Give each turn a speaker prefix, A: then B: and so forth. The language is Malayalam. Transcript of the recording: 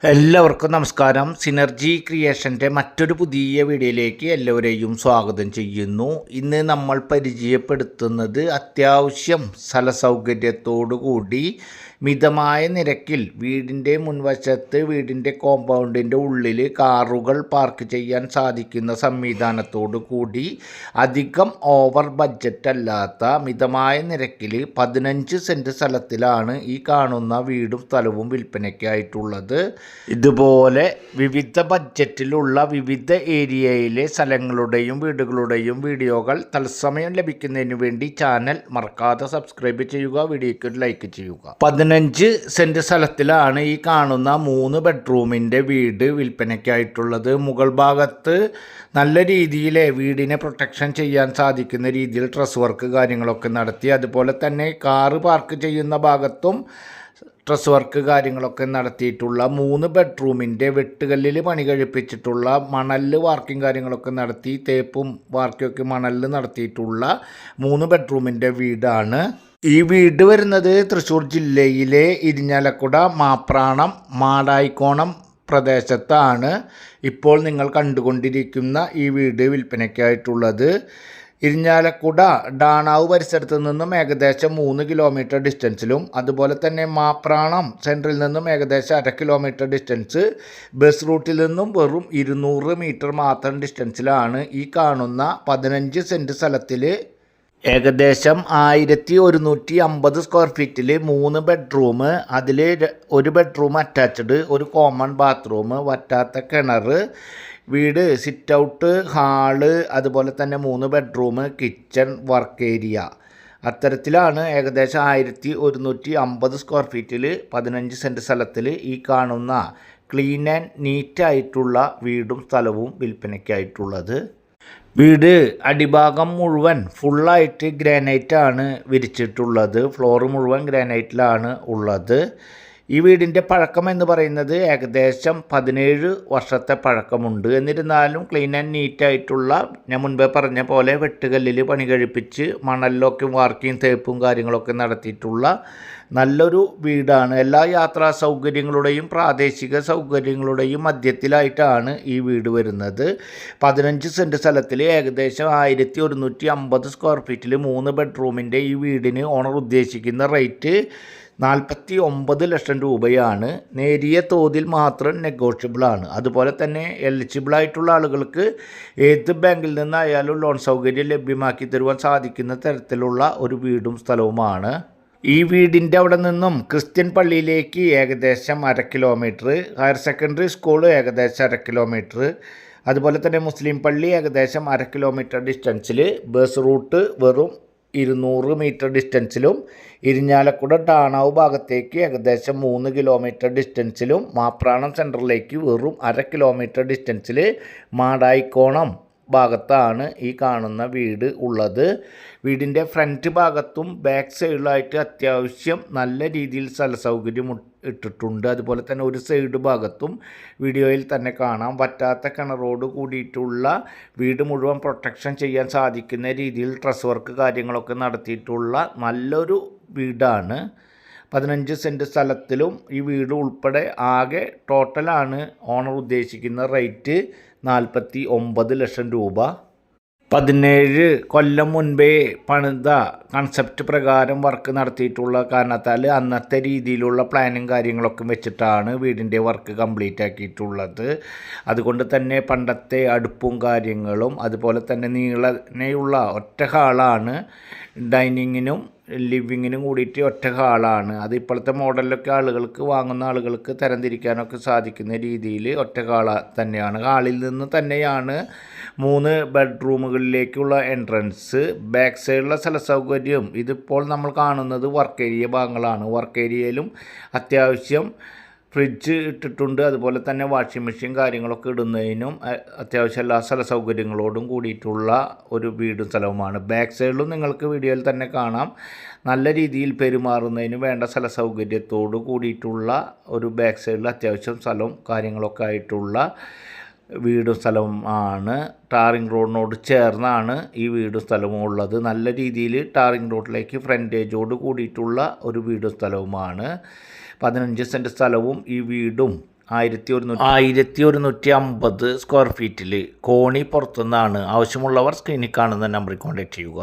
A: എല്ലാവർക്കും നമസ്കാരം. സിനർജി ക്രിയേഷൻ്റെ മറ്റൊരു പുതിയ വീഡിയോയിലേക്ക് എല്ലാവരെയും സ്വാഗതം ചെയ്യുന്നു. ഇന്ന് നമ്മൾ പരിചയപ്പെടുത്തുന്നത് അത്യാവശ്യം സ്ഥല സൗകര്യത്തോടു കൂടി മിതമായ നിരക്കിൽ വീടിൻ്റെ മുൻവശത്ത് വീടിൻ്റെ കോമ്പൗണ്ടിൻ്റെ ഉള്ളിൽ കാറുകൾ പാർക്ക് ചെയ്യാൻ സാധിക്കുന്ന സംവിധാനത്തോടു കൂടി അധികം ഓവർ ബഡ്ജറ്റ് അല്ലാത്ത മിതമായ നിരക്കിൽ 15 സെൻറ്റ് സ്ഥലത്തിലാണ് ഈ കാണുന്ന വീടും സ്ഥലവും വിൽപ്പനയ്ക്കായിട്ടുള്ളത്. ഇതുപോലെ വിവിധ ബഡ്ജറ്റിലുള്ള വിവിധ ഏരിയയിലെ സ്ഥലങ്ങളുടെയും വീടുകളുടെയും വീഡിയോകൾ തത്സമയം ലഭിക്കുന്നതിന് വേണ്ടി ചാനൽ മറക്കാതെ സബ്സ്ക്രൈബ് ചെയ്യുക, വീഡിയോയ്ക്ക് ഒരു ലൈക്ക് ചെയ്യുക. 15 സെൻറ്റ് സ്ഥലത്തിലാണ് ഈ കാണുന്ന 3 ബെഡ്റൂമിൻ്റെ വീട് വിൽപ്പനയ്ക്കായിട്ടുള്ളത്. മുകൾ ഭാഗത്ത് നല്ല രീതിയിൽ വീടിനെ പ്രൊട്ടക്ഷൻ ചെയ്യാൻ സാധിക്കുന്ന രീതിയിൽ ട്രസ് വർക്ക് കാര്യങ്ങളൊക്കെ നടത്തി, അതുപോലെ തന്നെ കാറ് പാർക്ക് ചെയ്യുന്ന ഭാഗത്തും ട്രസ് വർക്ക് കാര്യങ്ങളൊക്കെ നടത്തിയിട്ടുള്ള 3 ബെഡ്റൂമിൻ്റെ വെട്ടുകല്ലിൽ പണി കഴിപ്പിച്ചിട്ടുള്ള മണലിൽ വാർക്കിംഗ് കാര്യങ്ങളൊക്കെ നടത്തി തേപ്പും വാർക്കൊക്കെ മണലിൽ നടത്തിയിട്ടുള്ള 3 ബെഡ്റൂമിൻ്റെ വീടാണ്. ഈ വീട് വരുന്നത് തൃശ്ശൂർ ജില്ലയിലെ ഇരിഞ്ഞാലക്കുട മാപ്രാണം മാടായിക്കോണം പ്രദേശത്താണ് ഇപ്പോൾ നിങ്ങൾ കണ്ടുകൊണ്ടിരിക്കുന്ന ഈ വീട് വിൽപ്പനയ്ക്കായിട്ടുള്ളത്. ഇരിഞ്ഞാലക്കുട ഡാണാവ് പരിസരത്ത് നിന്നും ഏകദേശം 3 കിലോമീറ്റർ ഡിസ്റ്റൻസിലും, അതുപോലെ തന്നെ മാപ്രാണം സെൻട്രിൽ നിന്നും ഏകദേശം 1/2 കിലോമീറ്റർ ഡിസ്റ്റൻസ്, ബസ് റൂട്ടിൽ നിന്നും വെറും 200 മീറ്റർ മാത്രം ഡിസ്റ്റൻസിലാണ് ഈ കാണുന്ന 15 സെൻറ്റ് സ്ഥലത്തിൽ ഏകദേശം 1150 സ്ക്വയർ ഫീറ്റിൽ 3 ബെഡ്റൂം, അതിൽ 1 ബെഡ്റൂം അറ്റാച്ച്ഡ്, ഒരു കോമൺ ബാത്റൂം, വറ്റാത്ത കിണർ, വീട് സിറ്റ് ഔട്ട്, ഹാള്, അതുപോലെ തന്നെ 3 ബെഡ്റൂം, കിച്ചൺ, വർക്ക് ഏരിയ, അത്തരത്തിലാണ് ഏകദേശം 1150 സ്ക്വയർ ഫീറ്റിൽ 15 സെൻറ്റ് സ്ഥലത്തിൽ ഈ കാണുന്ന ക്ലീൻ ആൻഡ് നീറ്റായിട്ടുള്ള വീടും സ്ഥലവും വിൽപ്പനയ്ക്കായിട്ടുള്ളത്. വീട് അടിഭാഗം മുഴുവൻ ഫുള്ളായിട്ട് ഗ്രാനൈറ്റാണ് വിരിച്ചിട്ടുള്ളത്. ഫ്ലോറ് മുഴുവൻ ഗ്രാനൈറ്റിലാണ് ഉള്ളത്. ഈ വീടിൻ്റെ പഴക്കം എന്ന് പറയുന്നത് ഏകദേശം 17 വർഷത്തെ പഴക്കമുണ്ട്. എന്നിരുന്നാലും ക്ലീൻ ആൻഡ് നീറ്റായിട്ടുള്ള, ഞാൻ മുൻപേ പറഞ്ഞ പോലെ വെട്ടുകല്ലിൽ പണി കഴിപ്പിച്ച് മണലിലൊക്കെ വാർക്കിങ് തേപ്പും കാര്യങ്ങളൊക്കെ നടത്തിയിട്ടുള്ള നല്ലൊരു വീടാണ്. എല്ലാ യാത്രാ സൗകര്യങ്ങളുടെയും പ്രാദേശിക സൗകര്യങ്ങളുടെയും മധ്യത്തിലായിട്ടാണ് ഈ വീട് വരുന്നത്. 15 സെൻറ്റ് സ്ഥലത്തിൽ ഏകദേശം 1150 സ്ക്വയർ ഫീറ്റിൽ 3 ബെഡ്റൂമിൻ്റെ ഈ വീടിന് ഓണർ ഉദ്ദേശിക്കുന്ന റേറ്റ് 49 ലക്ഷം രൂപയാണ്. നേരിയ തോതിൽ മാത്രം നെഗോഷ്യബിളാണ്. അതുപോലെ തന്നെ എലിജിബിളായിട്ടുള്ള ആളുകൾക്ക് ഏത് ബാങ്കിൽ നിന്നായാലും ലോൺ സൗകര്യം ലഭ്യമാക്കി തരുവാൻ സാധിക്കുന്ന തരത്തിലുള്ള ഒരു വീടും സ്ഥലവുമാണ്. ഈ വീടിൻ്റെ അവിടെ നിന്നും ക്രിസ്ത്യൻ പള്ളിയിലേക്ക് ഏകദേശം 1/2 കിലോമീറ്റർ, ഹയർ സെക്കൻഡറി സ്കൂൾ ഏകദേശം 1/2 കിലോമീറ്റർ, അതുപോലെ തന്നെ മുസ്ലിം പള്ളി ഏകദേശം 1/2 കിലോമീറ്റർ ഡിസ്റ്റൻസിൽ, ബസ് റൂട്ട് വെറും 200 മീറ്റർ ഡിസ്റ്റൻസിലും, ഇരിഞ്ഞാലക്കുട ഡാണാവ് ഭാഗത്തേക്ക് ഏകദേശം 3 കിലോമീറ്റർ ഡിസ്റ്റൻസിലും, മാപ്രാണം സെൻറ്ററിലേക്ക് വെറും 1/2 കിലോമീറ്റർ ഡിസ്റ്റൻസിൽ മാടായിക്കോണം ഭാഗത്താണ് ഈ കാണുന്ന വീട് ഉള്ളത്. വീടിൻ്റെ ഫ്രണ്ട് ഭാഗത്തും ബാക്ക് സൈഡിലായിട്ട് അത്യാവശ്യം നല്ല രീതിയിൽ സ്ഥല സൗകര്യം ഇട്ടിട്ടുണ്ട്. അതുപോലെ തന്നെ ഒരു സൈഡ് ഭാഗത്തും വീഡിയോയിൽ തന്നെ കാണാം വറ്റാത്ത കിണറോട് കൂടിയിട്ടുള്ള വീട് മുഴുവൻ പ്രൊട്ടക്ഷൻ ചെയ്യാൻ സാധിക്കുന്ന രീതിയിൽ ട്രസ് വർക്ക് കാര്യങ്ങളൊക്കെ നടത്തിയിട്ടുള്ള നല്ലൊരു വീടാണ്. 15 സെൻറ്റ് സ്ഥലത്തിലും ഈ വീട് ഉൾപ്പെടെ ആകെ ടോട്ടലാണ് ഓണർ ഉദ്ദേശിക്കുന്ന റേറ്റ് 49 ലക്ഷം രൂപ. 17 കൊല്ലം മുൻപേ പണിത കൺസെപ്റ്റ് പ്രകാരം വർക്ക് നടത്തിയിട്ടുള്ള കാരണത്താൽ അന്നത്തെ രീതിയിലുള്ള പ്ലാനും കാര്യങ്ങളൊക്കെ വെച്ചിട്ടാണ് വീടിൻ്റെ വർക്ക് കംപ്ലീറ്റ് ആക്കിയിട്ടുള്ളത്. അതുകൊണ്ട് തന്നെ പണ്ടത്തെ അടുപ്പും കാര്യങ്ങളും, അതുപോലെ തന്നെ നീളനെയുള്ള ഒറ്റ ഹാളാണ്, ഡൈനിങ്ങിനും ലിവിങ്ങിനും കൂടിയിട്ട് ഒറ്റ ഹാളാണ്. അത് ഇപ്പോഴത്തെ മോഡലിലൊക്കെ ആളുകൾക്ക് വാങ്ങുന്ന ആളുകൾക്ക് തരംതിരിക്കാനൊക്കെ സാധിക്കുന്ന രീതിയിൽ ഒറ്റ ഹാള തന്നെയാണ്. ഹാളിൽ നിന്ന് തന്നെയാണ് 3 ബെഡ്റൂമുകളിലേക്കുള്ള എൻട്രൻസ്. ബാക്ക് സൈഡിലുള്ള സ്ഥല സൗകര്യം ഇതിപ്പോൾ നമ്മൾ കാണുന്നത് വർക്ക് ഏരിയ ഭാഗങ്ങളാണ്. വർക്ക് ഏരിയയിലും അത്യാവശ്യം ഫ്രിഡ്ജ് ഇട്ടിട്ടുണ്ട്. അതുപോലെ തന്നെ വാഷിംഗ് മെഷീൻ കാര്യങ്ങളൊക്കെ ഇടുന്നതിനും അത്യാവശ്യം എല്ലാ സ്ഥല സൗകര്യങ്ങളോടും കൂടിയിട്ടുള്ള ഒരു വീടും സ്ഥലവുമാണ്. ബാക്ക് സൈഡിലും നിങ്ങൾക്ക് വീഡിയോയിൽ തന്നെ കാണാം നല്ല രീതിയിൽ പെരുമാറുന്നതിന് വേണ്ട സ്ഥല സൗകര്യത്തോട് കൂടിയിട്ടുള്ള ഒരു ബാക്ക് സൈഡിൽ അത്യാവശ്യം സ്ഥലവും കാര്യങ്ങളൊക്കെ ആയിട്ടുള്ള വീടും സ്ഥലവും ആണ്. ടാറിംഗ് റോഡിനോട് ചേർന്നാണ് ഈ വീടും സ്ഥലവും ഉള്ളത്. നല്ല രീതിയിൽ ടാറിംഗ് റോഡിലേക്ക് ഫ്രണ്ടേജോട് കൂടിയിട്ടുള്ള ഒരു വീടും സ്ഥലവുമാണ്. 15 സെൻറ്റ് സ്ഥലവും ഈ വീടും 1150 സ്ക്വയർ ഫീറ്റിൽ കോണി പുറത്തുനിന്നാണ്. ആവശ്യമുള്ളവർ സ്ക്രീനിൽ കാണുന്ന നമ്പറിൽ കോൺടാക്ട് ചെയ്യുക.